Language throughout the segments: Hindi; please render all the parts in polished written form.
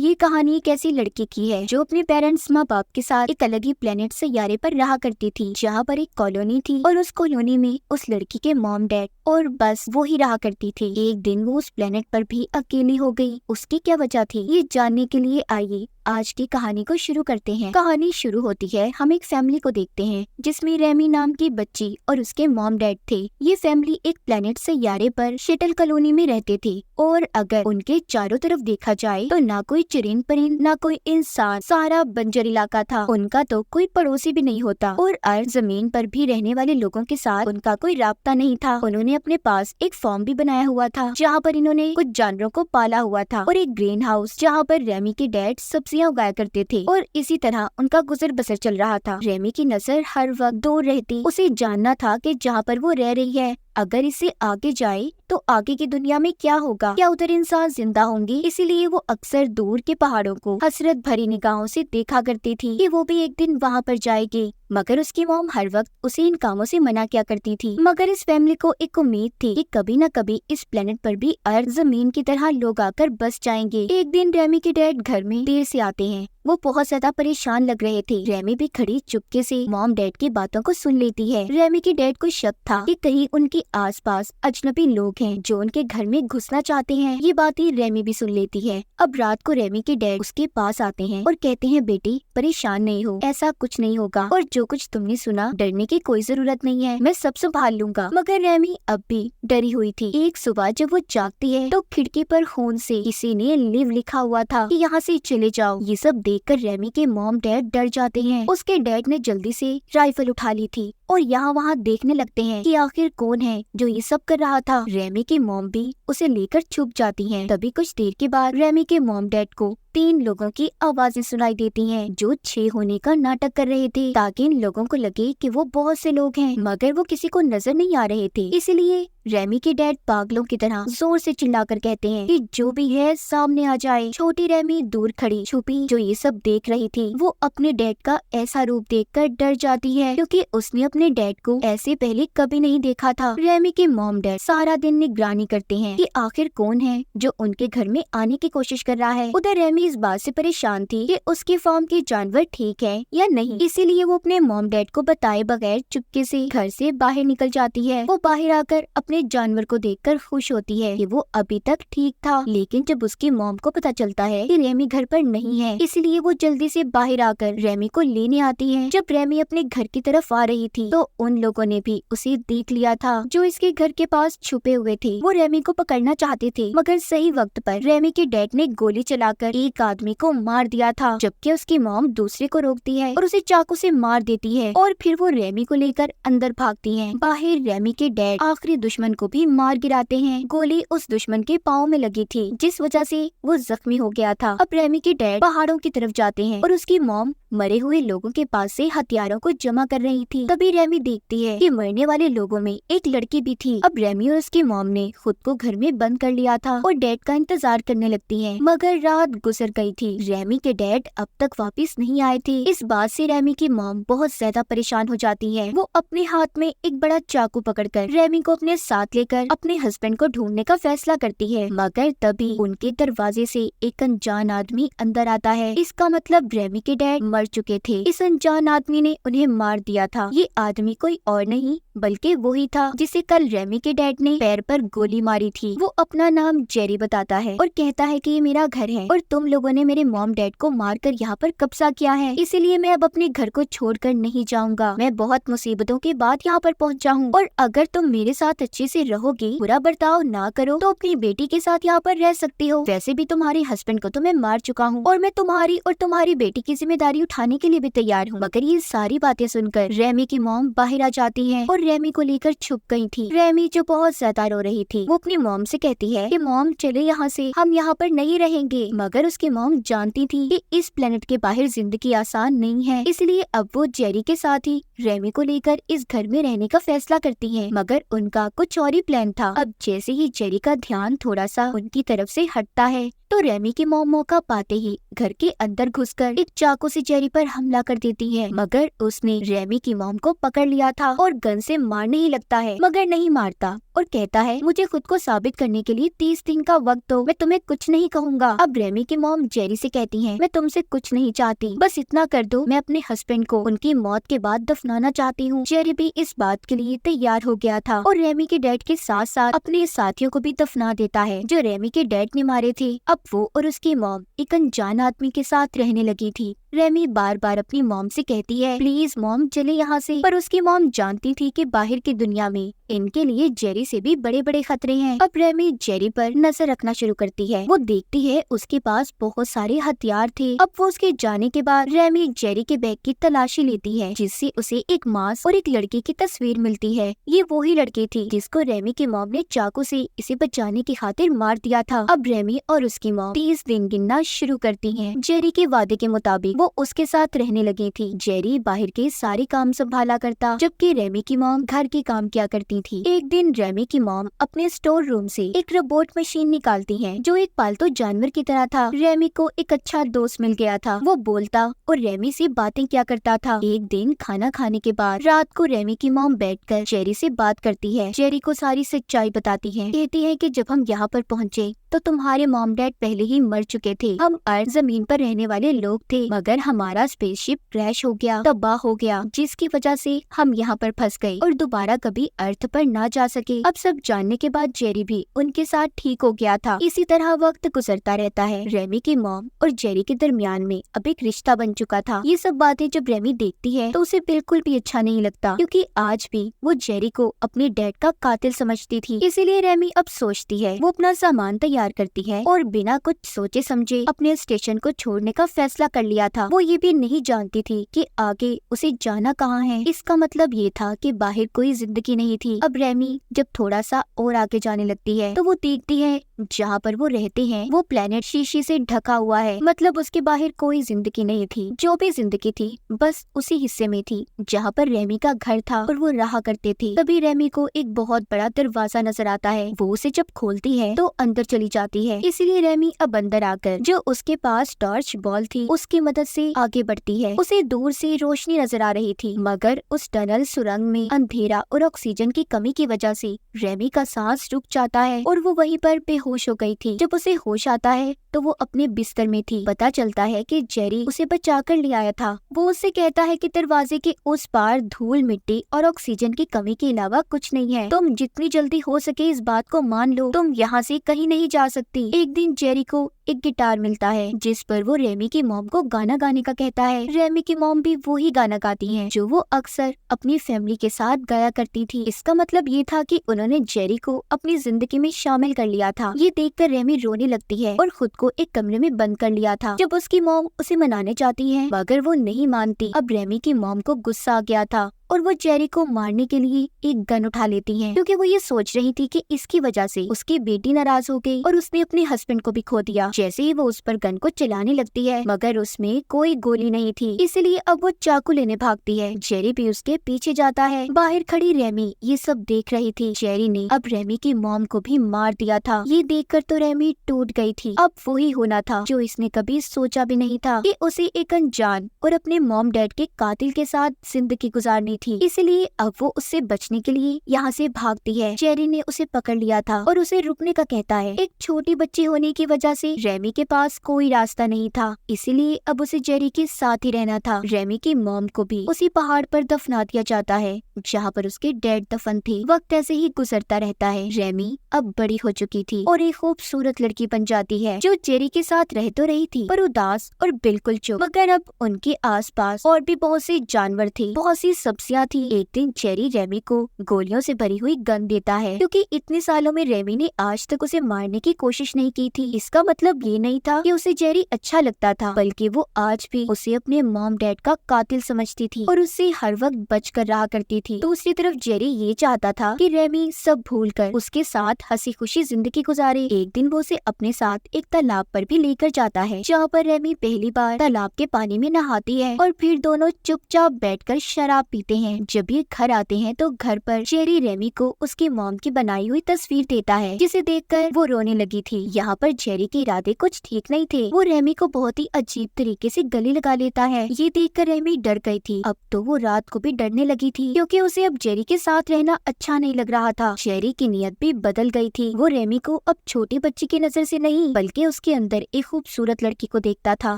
ये कहानी एक ऐसी लड़की की है जो अपने पेरेंट्स माँ बाप के साथ एक अलग ही प्लेनेट सैयारे पर रहा करती थी, जहाँ पर एक कॉलोनी थी और उस कॉलोनी में उस लड़की के मॉम डैड और बस वो ही रहा करती थी। एक दिन वो उस प्लेनेट पर भी अकेली हो गई। उसकी क्या वजह थी, ये जानने के लिए आइए आज की कहानी को शुरू करते हैं। कहानी शुरू होती है, हम एक फैमिली को देखते हैं जिसमें रेमी नाम की बच्ची और उसके मॉम डैड थे। ये फैमिली एक प्लेनेट सैयारे पर शटल कॉलोनी में रहते थे और अगर उनके चारों तरफ देखा जाए तो ना कोई चिरिन परिंद ना कोई इंसान, सारा बंजर इलाका था। उनका तो कोई पड़ोसी भी नहीं होता और अर्थ जमीन पर भी रहने वाले लोगों के साथ उनका कोई राब्ता नहीं था। उन्होंने अपने पास एक फार्म भी बनाया हुआ था जहाँ पर इन्होंने कुछ जानवरों को पाला हुआ था और एक ग्रीन हाउस जहाँ पर रेमी के डैड सब्जियां उगाया करते थे और इसी तरह उनका गुजर बसर चल रहा था। रेमी की नजर हर वक्त दूर रहती। उसे जानना था कि जहाँ पर वो रह रही है अगर इसे आगे जाए तो आगे की दुनिया में क्या होगा, क्या उधर इंसान जिंदा होंगे। इसीलिए वो अक्सर दूर के पहाड़ों को हसरत भरी निगाहों से देखा करती थी कि वो भी एक दिन वहाँ पर जाएगी। मगर उसकी मॉम हर वक्त उसे इन कामों से मना किया करती थी। मगर इस फैमिली को एक उम्मीद थी कि कभी न कभी इस प्लेनेट पर भी अर्थ जमीन की तरह लोग आकर बस जाएंगे। एक दिन रेमी के डैड घर में देर से आते हैं। वो बहुत ज्यादा परेशान लग रहे थे। रेमी भी खड़ी चुपके से मॉम डैड की बातों को सुन लेती है। रेमी के डैड को शक था कि कहीं उनके आसपास अजनबी लोग हैं जो उनके घर में घुसना चाहते हैं। ये बातें रेमी भी सुन लेती है। अब रात को रेमी के डैड उसके पास आते हैं और कहते हैं, बेटी परेशान नहीं हो, ऐसा कुछ नहीं होगा और जो कुछ तुमने सुना डरने की कोई जरूरत नहीं है, मैं सब संभाल लूंगा। मगर रेमी अब भी डरी हुई थी। एक सुबह जब वो जागती है तो खिड़की पर खून से किसी ने लिव लिखा हुआ था कि यहाँ से चले जाओ। ये सब देखकर रेमी के मॉम डैड डर जाते हैं। उसके डैड ने जल्दी से राइफल उठा ली थी और यहाँ वहाँ देखने लगते हैं कि आखिर कौन है जो ये सब कर रहा था। रेमी की मॉम भी उसे लेकर छुप जाती हैं। तभी कुछ देर के बाद रेमी के मॉम डैड को 3 लोगों की आवाजें सुनाई देती हैं जो 6 होने का नाटक कर रहे थे ताकि इन लोगों को लगे कि वो बहुत से लोग हैं, मगर वो किसी को नजर नहीं आ रहे थे। इसलिए रेमी के डैड पागलों की तरह जोर से चिल्लाकर कहते हैं कि जो भी है सामने आ जाए। छोटी रेमी दूर खड़ी छुपी जो ये सब देख रही थी, वो अपने डैड का ऐसा रूप देखकर डर जाती है क्योंकि उसने अपने डैड को ऐसे पहले कभी नहीं देखा था। रेमी के मॉम डैड सारा दिन निगरानी करते हैं कि आखिर कौन है जो उनके घर में आने की कोशिश कर रहा है। उधर रेमी इस बात से परेशान थी कि उसके फार्म के जानवर ठीक है या नहीं, इसीलिए वो अपने मॉम डैड को बताए बगैर चुपके से घर से बाहर निकल जाती है। वो बाहर आकर अपने जानवर को देखकर खुश होती है कि वो अभी तक ठीक था। लेकिन जब उसकी मॉम को पता चलता है कि रेमी घर पर नहीं है, इसलिए वो जल्दी से बाहर आकर रेमी को लेने आती है। जब रेमी अपने घर की तरफ आ रही थी तो उन लोगों ने भी उसे देख लिया था जो इसके घर के पास छुपे हुए थे। वो रेमी को पकड़ना चाहते थे मगर सही वक्त पर रेमी के डैड ने गोली चलाकर एक आदमी को मार दिया था, जबकि उसकी मॉम दूसरे को रोकती है और उसे चाकू से मार देती है और फिर वो रेमी को लेकर अंदर भागती है। बाहर रेमी के डैड आखिरी दुश्मन को भी मार गिराते हैं। गोली उस दुश्मन के पाँव में लगी थी जिस वजह से वो जख्मी हो गया था। अब रेमी के डैड पहाड़ों की तरफ जाते हैं और उसकी मॉम मरे हुए लोगों के पास से हथियारों को जमा कर रही थी। तभी रेमी देखती है कि मरने वाले लोगों में एक लड़की भी थी। अब रेमी और उसकी मॉम ने खुद को घर में बंद कर लिया था और डैड का इंतजार करने लगती है, मगर रात गुजर गई थी। रेमी के डैड अब तक वापस नहीं आए थे। इस बात से रेमी की मॉम बहुत ज्यादा परेशान हो जाती है। वो अपने हाथ में एक बड़ा चाकू पकड़कर रेमी को अपने साथ लेकर अपने हस्बैंड को ढूंढने का फैसला करती है, मगर तभी उनके दरवाजे से एक अनजान आदमी अंदर आता है। इसका मतलब रेमी के डैड मर चुके थे। इस अनजान आदमी ने उन्हें मार दिया था। ये आदमी कोई और नहीं बल्कि वही था जिसे कल रेमी के डैड ने पैर पर गोली मारी थी। वो अपना नाम जेरी बताता है और कहता है कि ये मेरा घर है और तुम लोगों ने मेरे मॉम डैड को मारकर यहाँ पर कब्जा किया है, इसीलिए मैं अब अपने घर को छोड़कर नहीं जाऊंगा। मैं बहुत मुसीबतों के बाद यहाँ पर पहुँचा हूँ और अगर तुम मेरे साथ अच्छे से रहोगे, बुरा बर्ताव ना करो, तो अपनी बेटी के साथ यहाँ पर रह सकती हो। वैसे भी तुम्हारे हस्बैंड को तो मैं मार चुका हूँ और मैं तुम्हारी और तुम्हारी बेटी की जिम्मेदारी उठाने के लिए भी तैयार हूँ। मगर ये सारी बातें सुनकर रेमी की मॉम बाहर आ जाती है और रेमी को लेकर छुप गई थी। रेमी जो बहुत ज्यादा रो रही थी, वो अपनी मॉम से कहती है कि मॉम चले यहाँ से, हम यहाँ पर नहीं रहेंगे। मगर उसकी मॉम जानती थी कि इस प्लेनेट के बाहर जिंदगी आसान नहीं है, इसलिए अब वो जेरी के साथ ही रेमी को लेकर इस घर में रहने का फैसला करती है। मगर उनका कुछ और ही प्लान था। अब जैसे ही जेरी का ध्यान थोड़ा सा उनकी तरफ से हटता है तो रेमी की मॉम मौका पाते ही घर के अंदर घुसकर एक चाकू से जेरी पर हमला कर देती है, मगर उसने रेमी की मॉम को पकड़ लिया था और गन से मारने ही लगता है, मगर नहीं मारता और कहता है मुझे खुद को साबित करने के लिए 30 दिन का वक्त दो, मैं तुम्हें कुछ नहीं कहूँगा। अब रेमी की मॉम जेरी से कहती है मैं तुमसे कुछ नहीं चाहती, बस इतना कर दो, मैं अपने हस्बैंड को उनकी मौत के बाद दफनाना चाहती हूँ। जेरी भी इस बात के लिए तैयार हो गया था और रेमी के डैड के साथ साथ अपने साथियों को भी दफना देता है जो रेमी के डैड ने मारे थे। अब वो और उसकी मॉम एक अनजान आदमी के साथ रहने लगी थी। रेमी बार बार अपनी मॉम से कहती है प्लीज मॉम चले यहाँ से, पर उसकी मॉम जानती थी कि बाहर की दुनिया में इनके लिए जेरी से भी बड़े बड़े खतरे हैं। अब रेमी जेरी पर नजर रखना शुरू करती है। वो देखती है उसके पास बहुत सारे हथियार थे। अब वो उसके जाने के बाद रेमी जेरी के बैग की तलाशी लेती है, जिससे उसे एक मास्क और एक लड़की की तस्वीर मिलती है। ये वही लड़की थी जिसको रेमी की मॉम ने चाकू से इसे बचाने की खातिर मार दिया था। अब रेमी और उसकी मॉम 30 दिन गिनना शुरू करती है। जेरी के वादे के मुताबिक वो उसके साथ रहने लगी थी। जेरी बाहर के सारे काम संभाला करता, जबकि रेमी की मॉम घर के काम किया करती थी। एक दिन रेमी की मॉम अपने स्टोर रूम से एक रोबोट मशीन निकालती है जो एक पालतू जानवर की तरह था। रेमी को एक अच्छा दोस्त मिल गया था, वो बोलता और रेमी से बातें किया करता था। एक दिन खाना खाने के बाद रात को रेमी की मॉम बैठकर जेरी से बात करती है। जेरी को सारी सच्चाई बताती है, कहती है कि जब हम यहाँ पर पहुँचे तो तुम्हारे मॉम डैड पहले ही मर चुके थे। हम अर्थ जमीन पर रहने वाले लोग थे, मगर हमारा स्पेसशिप क्रैश हो गया, तबाह हो गया, जिसकी वजह से हम यहाँ पर फंस गए और दोबारा कभी अर्थ पर ना जा सके। अब सब जानने के बाद जेरी भी उनके साथ ठीक हो गया था। इसी तरह वक्त गुजरता रहता है। रेमी की मॉम और जेरी के दरमियान में अब एक रिश्ता बन चुका था। ये सब बातें जब रेमी देखती है तो उसे बिल्कुल भी अच्छा नहीं लगता, क्योंकि आज भी वो जेरी को अपने डैड का कातिल समझती थी। इसीलिए रेमी अब सोचती है, वो अपना सामान तैयार करती है और बिना कुछ सोचे समझे अपने स्टेशन को छोड़ने का फैसला कर लिया था। वो ये भी नहीं जानती थी कि आगे उसे जाना कहाँ है। इसका मतलब ये था कि बाहर कोई जिंदगी नहीं थी। अब रेमी जब थोड़ा सा और आगे जाने लगती है तो वो देखती है जहाँ पर वो रहते हैं वो प्लेनेट शीशे से ढका हुआ है, मतलब उसके बाहर कोई जिंदगी नहीं थी। जो भी जिंदगी थी बस उसी हिस्से में थी जहाँ पर रेमी का घर था और वो रहा करते थे। तभी रेमी को एक बहुत बड़ा दरवाजा नजर आता है। वो उसे जब खोलती है तो अंदर चली जाती है। इसीलिए रेमी अब अंदर आकर जो उसके पास टॉर्च बॉल थी उसकी मदद से आगे बढ़ती है। उसे दूर से रोशनी नजर आ रही थी, मगर उस टनल सुरंग में अंधेरा और ऑक्सीजन की कमी की वजह से रेमी का सांस रुक जाता है और वो वहीं पर बेहोश हो गई थी। जब उसे होश आता है तो वो अपने बिस्तर में थी। पता चलता है कि जेरी उसे बचा कर ले आया था। वो उससे कहता है कि दरवाजे के उस पार धूल मिट्टी और ऑक्सीजन की कमी के अलावा कुछ नहीं है। तुम जितनी जल्दी हो सके इस बात को मान लो, तुम यहाँ से कहीं नहीं जा सकती। एक दिन जेरी को एक गिटार मिलता है जिस पर वो रेमी की मॉम को गाना गाने का कहता है। रेमी की मॉम भी वही गाना गाती हैं जो वो अक्सर अपनी फैमिली के साथ गाया करती थी। इसका मतलब ये था कि उन्होंने जेरी को अपनी जिंदगी में शामिल कर लिया था। ये देखकर रेमी रोने लगती है और खुद को एक कमरे में बंद कर लिया था। जब उसकी मॉम उसे मनाने चाहती है मगर वो नहीं मानती। अब रेमी की मॉम को गुस्सा आ गया था और वो जेरी को मारने के लिए एक गन उठा लेती हैं, क्योंकि वो ये सोच रही थी कि इसकी वजह से उसकी बेटी नाराज हो गई और उसने अपने हस्बैंड को भी खो दिया। जैसे ही वो उस पर गन को चलाने लगती है मगर उसमें कोई गोली नहीं थी, इसलिए अब वो चाकू लेने भागती है। जेरी भी उसके पीछे जाता है। बाहर खड़ी रेमी ये सब देख रही थी। जेरी ने अब रेमी की मॉम को भी मार दिया था। ये देखकर तो रेमी टूट गई थी। अब वही होना था जो इसने कभी सोचा भी नहीं था कि उसे एक अनजान और अपने मॉम डैड के कातिल के साथ जिंदगी गुजारनी थी। इसलिए अब वो उससे बचने के लिए यहाँ से भागती है। जेरी ने उसे पकड़ लिया था और उसे रुकने का कहता है। एक छोटी बच्ची होने की वजह से रेमी के पास कोई रास्ता नहीं था, इसीलिए अब उसे जेरी के साथ ही रहना था। रेमी की मॉम को भी उसी पहाड़ पर दफना दिया जाता है जहाँ पर उसके डैड दफन थे। वक्त ऐसे ही गुजरता रहता है। रेमी अब बड़ी हो चुकी थी और एक खूबसूरत लड़की बन जाती है जो जेरी के साथ रह तो रही थी पर उदास और बिल्कुल चुप। मगर अब उनके आसपास और भी बहुत से जानवर थे, बहुत सी सब्जियां थी। एक दिन जेरी रेमी को गोलियों से भरी हुई गन देता है, क्योंकि इतने सालों में रेमी ने आज तक उसे मारने की कोशिश नहीं की थी। इसका मतलब ये नहीं था कि उसे जेरी अच्छा लगता था, बल्कि वो आज भी उसे अपने मॉम डैड का कातिल समझती थी और उससे हर वक्त बच कर रहा करती थी। दूसरी तरफ जेरी ये चाहता था कि रेमी सब भूलकर उसके साथ हंसी खुशी जिंदगी गुजारे। एक दिन वो उसे अपने साथ एक तालाब पर भी लेकर जाता है जहाँ पर रेमी पहली बार तालाब के पानी में नहाती है और फिर दोनों चुपचाप बैठकर शराब पीते आते हैं। जब ये घर आते हैं तो घर पर जेरी रेमी को उसकी मॉम की बनाई हुई तस्वीर देता है, जिसे देखकर वो रोने लगी थी। यहाँ पर जेरी के इरादे कुछ ठीक नहीं थे। वो रेमी को बहुत ही अजीब तरीके से गले लगा लेता है। ये देखकर रेमी डर गई थी। अब तो वो रात को भी डरने लगी थी, क्योंकि उसे अब जेरी के साथ रहना अच्छा नहीं लग रहा था। जेरी की नीयत भी बदल गई थी। वो रेमी को अब छोटी बच्ची की नजर से नहीं, बल्कि उसके अंदर एक खूबसूरत लड़की को देखता था।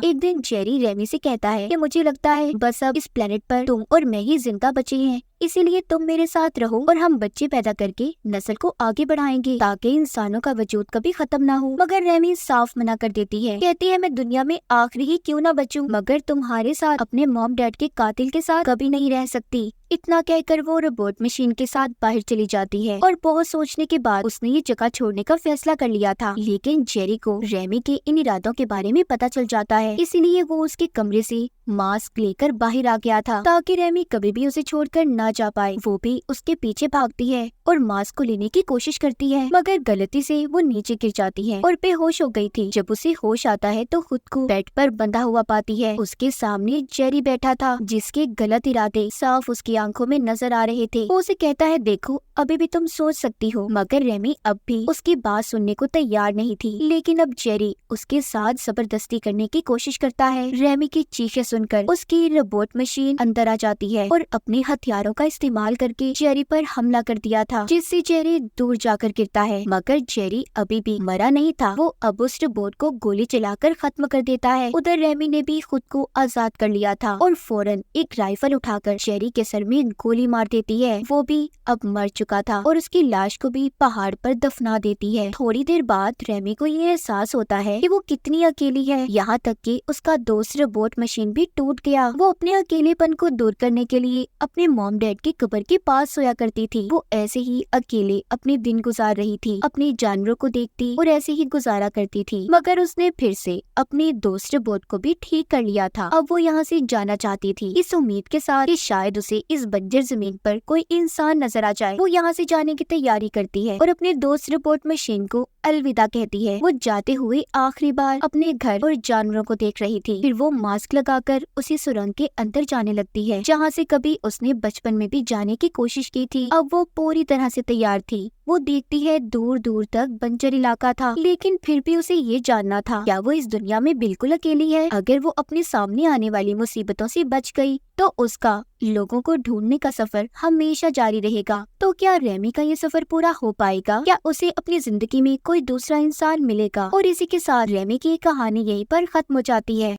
एक दिन जेरी रेमी से कहता है कि मुझे लगता है बस अब इस प्लेनेट पर तुम और मैं ही जिंदा बचे हैं, इसीलिए तुम मेरे साथ रहो और हम बच्चे पैदा करके नस्ल को आगे बढ़ाएंगे, ताकि इंसानों का वजूद कभी खत्म ना हो। मगर रेमी साफ मना कर देती है, कहती है मैं दुनिया में आखिरी ही क्यों ना बचूं, मगर तुम्हारे साथ अपने मॉम डैड के कातिल के साथ कभी नहीं रह सकती। इतना कहकर वो रोबोट मशीन के साथ बाहर चली जाती है और बहुत सोचने के बाद उसने ये जगह छोड़ने का फैसला कर लिया था। लेकिन जेरी को रेमी के इन इरादों के बारे में पता चल जाता है, इसीलिए वो उसके कमरे से मास्क लेकर बाहर आ गया था, ताकि रेमी कभी भी उसे छोड़कर ना जा पाए। वो भी उसके पीछे भागती है और मास्क को लेने की कोशिश करती है, मगर गलती से वो नीचे गिर जाती है और बेहोश हो गई थी। जब उसे होश आता है तो खुद को बेड पर बंधा हुआ पाती है। उसके सामने जेरी बैठा था, जिसके गलत इरादे साफ उसकी आंखों में नजर आ रहे थे। वो उसे कहता है देखो अभी भी तुम सोच सकती हो, मगर रेमी अब भी उसकी बात सुनने को तैयार नहीं थी। लेकिन अब जेरी उसके साथ जबरदस्ती करने की कोशिश करता है। रेमी की चीखें सुनकर उसकी रोबोट मशीन अंदर आ जाती है और अपने हथियारों का इस्तेमाल करके जेरी पर हमला कर दिया था, जिससे जेरी दूर जाकर गिरता है। मगर जेरी अभी भी मरा नहीं था। वो अब उस रोबोट को गोली चलाकर खत्म कर देता है। उधर रेमी ने भी खुद को आजाद कर लिया था और फौरन एक राइफल उठाकर जेरी के सर में गोली मार देती है। वो भी अब मर चुका था और उसकी लाश को भी पहाड़ पर दफना देती है। थोड़ी देर बाद रेमी को ये एहसास होता है कि वो कितनी अकेली है, यहाँ तक कि उसका दोस्त रोबोट मशीन भी टूट गया। वो अपने अकेलेपन को दूर करने के लिए अपने मॉम डैड की कब्र के पास सोया करती थी। वो ऐसे ही अकेले अपने दिन गुजार रही थी, अपने जानवरों को देखती और ऐसे ही गुजारा करती थी। मगर उसने फिर से अपने दोस्त रोबोट को भी ठीक कर लिया था। अब वो यहाँ से जाना चाहती थी, इस उम्मीद के साथ कि शायद उसे इस बंजर जमीन पर कोई इंसान नजर आ जाए। वो यहाँ से जाने की तैयारी करती है और अपने दोस्त रोबोट मशीन को अलविदा कहती है। वो जाते हुए आखिरी बार अपने घर और जानवरों को देख रही थी। फिर वो मास्क लगाकर उसी सुरंग के अंदर जाने लगती है, जहाँ से कभी उसने बचपन में भी जाने की कोशिश की थी। अब वो पूरी तरह से तैयार थी। वो देखती है दूर दूर तक बंजर इलाका था, लेकिन फिर भी उसे ये जानना था क्या वो इस दुनिया में बिल्कुल अकेली है। अगर वो अपने सामने आने वाली मुसीबतों से बच गई तो उसका लोगों को ढूंढने का सफर हमेशा जारी रहेगा। तो क्या रेमी का ये सफर पूरा हो पाएगा? क्या उसे अपनी जिंदगी में कोई दूसरा इंसान मिलेगा? और इसी के साथ रेमी की कहानी यहीं पर खत्म हो जाती है।